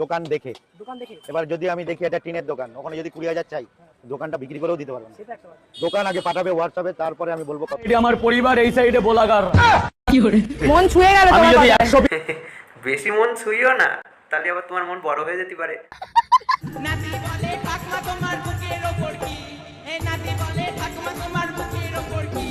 দোকান দেখে এবার যদি আমি দেখি এটা টিনের দোকান, ওখানে যদি 20,000 চাই, দোকানটা বিক্রি করেও দিতে পারবো না। দোকান আগে পাঠাবে হোয়াটসঅ্যাপে, তারপরে আমি বলবো কত। আমার পরিবার এই সাইডে বলাগার মন ছুঁয়ে গেল আমি তোমার যদি কথায়। 100 বেশি মন ছুঁইও না, তাহলে আবার তোমার মন বড় হয়ে যেতে পারে। নাতি বলে ঠাকমা তোমার বুকের ওপর কি, এ নাতি বলে ঠাকমা তোমার বুকের ওপর কি,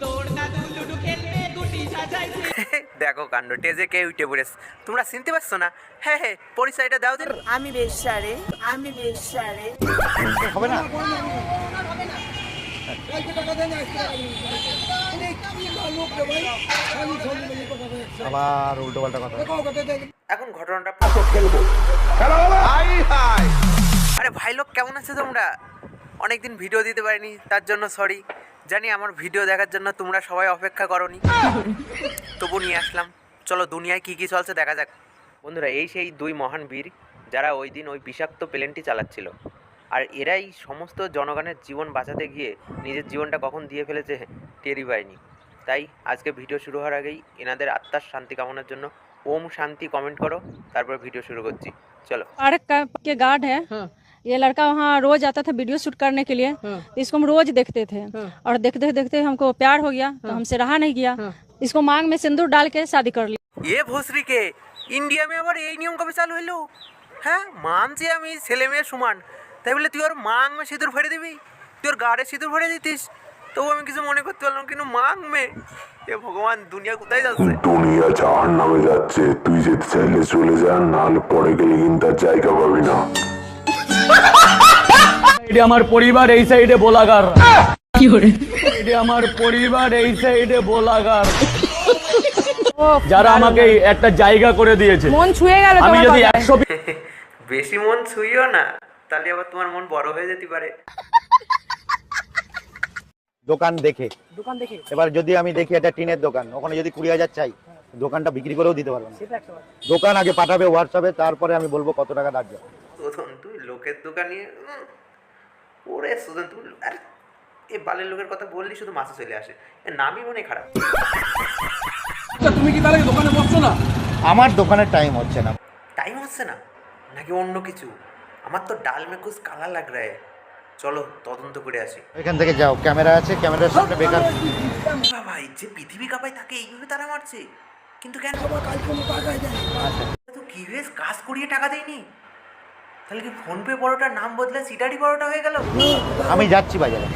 তোর দাদু লুডু খেলবে গুটি সাজাইছে। দেখো কাণ্ড, টেজে কে উঠে পড়েছে, তোমরা চিনতে পারছো না? হ্যাঁ হ্যাঁ, পরিচয়টা দাও দিন। আমি বেশারে, আমি বেশারে। হবে না? আবার উল্টো পাল্টা কথা। এখন ঘটনাটা আরে ভাই লোক, কেমন আছে তোমরা? অনেকদিন ভিডিও দিতে পারিনি, তার জন্য সরি। জানি আমার ভিডিও দেখার জন্য তোমরা সবাই অপেক্ষা করনি, তবু নিয়ে আসলাম। চলো দুনিয়ায় কি কি চলছে দেখা যাক। বন্ধুরা, এই সেই দুই মহান বীর যারা ওই দিন ওই বিষাক্ত প্লেনটি চালাচ্ছিল, আর এরাই সমস্ত জনগণের জীবন বাঁচাতে গিয়ে নিজের জীবনটা কখন দিয়ে ফেলেছে টেরই পায়নি। তাই আজকে ভিডিও শুরু হওয়ার আগেই এনাদের আত্মার শান্তি কামনার জন্য ওম শান্তি কমেন্ট করো, তারপর ভিডিও শুরু করছি। चलो। पार्क के गार्ड है। ये लड़का वहाँ रोज आता था वीडियो शूट करने के लिए। तो इसको हम रोज देखते थे और देखते देखते हमको प्यार हो गया, तो हमसे रहा नहीं गया। इसको मांग में सिंदूर डाल के शादी कर ली। ये भोसरी के इंडिया में আবার এই নিয়ম কবে চালু হলো? হ্যাঁ, মানছি আমি ছেলে মেয়ে সমান, তাই বলে তুই ওর মাং মে সিঁদুর ভরে দিবি? তুই ওর গাড়ে সিঁদুর ভরে দিতিস, তবু আমি কিছু মনে করতে পারলাম, কিন্তু মাং মে, এ ভগবান, দুনিয়া কোথায় যাচ্ছে? দুনিয়া জাহান নামে যাচ্ছে। তুই যেতে চাইলে চলে যা, নাহলে পরে গেলে কিন্তু আর জায়গা পাবি না। এটা আমার পরিবার এই সাইডে বলাগার এটা আমার পরিবার এই সাইডে বলাগার যারা আমাকে একটা জায়গা করে দিয়েছে। মন ছুঁয়ে গেল আমি তোমার যদি কথায়। 100 বেশি মন ছুঁইও না, তাহলে আবার তোমার মন বড় হয়ে যেতে পারে। দোকান দেখে এবার যদি আমি দেখি এটা টিনের দোকান, ওখানে যদি 20,000 চাই, দোকানটা বিক্রি করেও দিতে পারবো না। দোকান আগে পাঠাবে হোয়াটসঅ্যাপে, তারপরে আমি বলবো কত টাকা ধার্য। সুজন, তুই লোকের দোকানে ওরে সুজন, তুই আরে এ বালের লোকের কথা বললি শুধু মাথা চলে আসে, এর নামই মনে খারাপ। তুমি কি তাহলে দোকানে বসছো না? আমার দোকানের টাইম হচ্ছে না। টাইম হচ্ছে না নাকি অন্য কিছু? আমার তো ডাল মে কুছ কালা লাগ রা হ্যায়। চলো তদন্ত করে আসি। এখান থেকে যাও, ক্যামেরা আছে, ক্যামেরার সামনে বেকার। ভাই, যে পৃথিবী কাঁপায় তাকে এইভাবে তারা মারছে, কিন্তু কেন? তো কি বেশ কাজ করিয়ে টাকা দেয়নি, তাহলে কি ফোন পে বড়টার নাম বদলে সিটারি বড়টা হয়ে গেল? আমি যাচ্ছি বাজারে।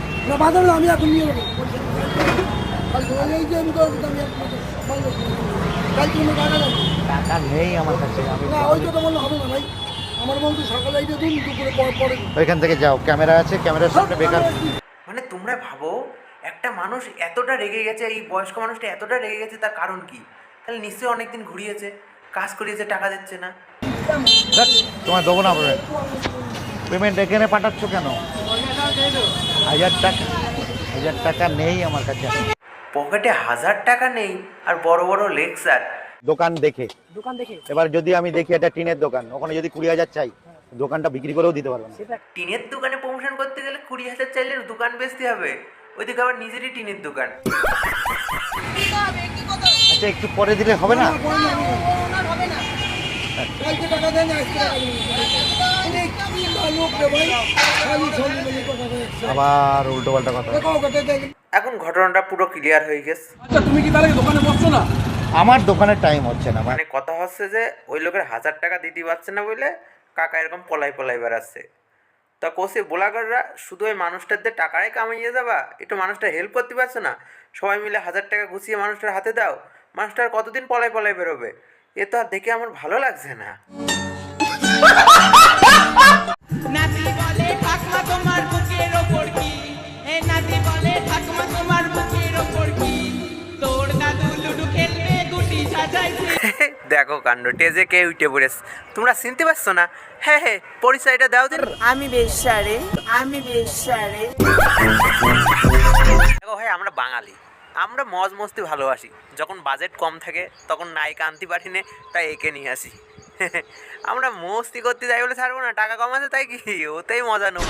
টাকা নেই আমার কাছে। ওইখান থেকে যাও, ক্যামেরা আছে, ক্যামেরার সামনে বেকার। মানে তোমরা ভাবো, একটা মানুষ এতটা রেগে গেছে, এই বয়স্ক মানুষটা এতটা রেগে গেছে, তার কারণ কি? তাহলে নিশ্চয়ই অনেকদিন ঘুরিয়েছে, কাজ করিয়েছে, টাকা দিচ্ছে না। তোমার দেবো না পেমেন্ট এখানে পাঠাচ্ছ কেন? 1,000 টাকা নেই আমার কাছে। পকেটে 1,000 টাকা নেই আর বড় বড় লেকচার। দোকান দেখে এবার যদি আমি দেখি এটা টিনের দোকান, ওখানে যদি 20,000 চাই, দোকানটা বিক্রি করেও দিতে পারবো না। টিনের দোকানে প্রমোশন করতে গেলে 20,000 চাইলে দোকান বেচতে হবে, ওইদিকে আবার নিজেরই টিনের দোকান। আচ্ছা, একটু পরে দিলে হবে না? আবার উল্টো পাল্টা কথা। এখন ঘটনাটা পুরো ক্লিয়ার হয়ে গেছে। তুমি কি তাহলে দোকানে বসছো না? আমার দোকানের টাইম হচ্ছে না। মানে কথা হচ্ছে যে ওই লোকের 1,000 টাকা দিতে পারছে না বলে কাকা এরকম পলাই বেড়াচ্ছে। তা কোসে বোলাগাররা শুধু ওই মানুষটাদের টাকায় কামাইয়ে যাবা, একটু মানুষটা হেল্প করতে পারছো না? সবাই মিলে 1,000 টাকা গুছিয়ে মানুষটার হাতে দাও, মানুষটার কতদিন পলাই বেরোবে? এ তো আর দেখে আমার ভালো লাগছে না। নাতি বলে ঠাকমা তোমার বুকের ওপর কি, এ নাতি বলে ঠাকমা তোমার বুকের ওপর কি, তোর দাদু লুডু খেলবে গুটি সাজাইছে। দেখো কাণ্ড, টেজে কে উঠে পড়েছে, তোমরা চিনতে পারছো না? হ্যাঁ হ্যাঁ, পরিচয়টা দাও দিন। আমি বেশারে, আমি বেশারে। দেখো ভাই, আমরা বাঙালি, আমরা মজ মস্তি ভালোবাসি। যখন বাজেট কম থাকে তখন নায়িকা আনতে পারি না, তাই একে নিয়ে আসি। আমরা মস্তি করতে যাই বলে ছাড়বো না, টাকা কম আছে তাই কি, ওতেই মজা নেব।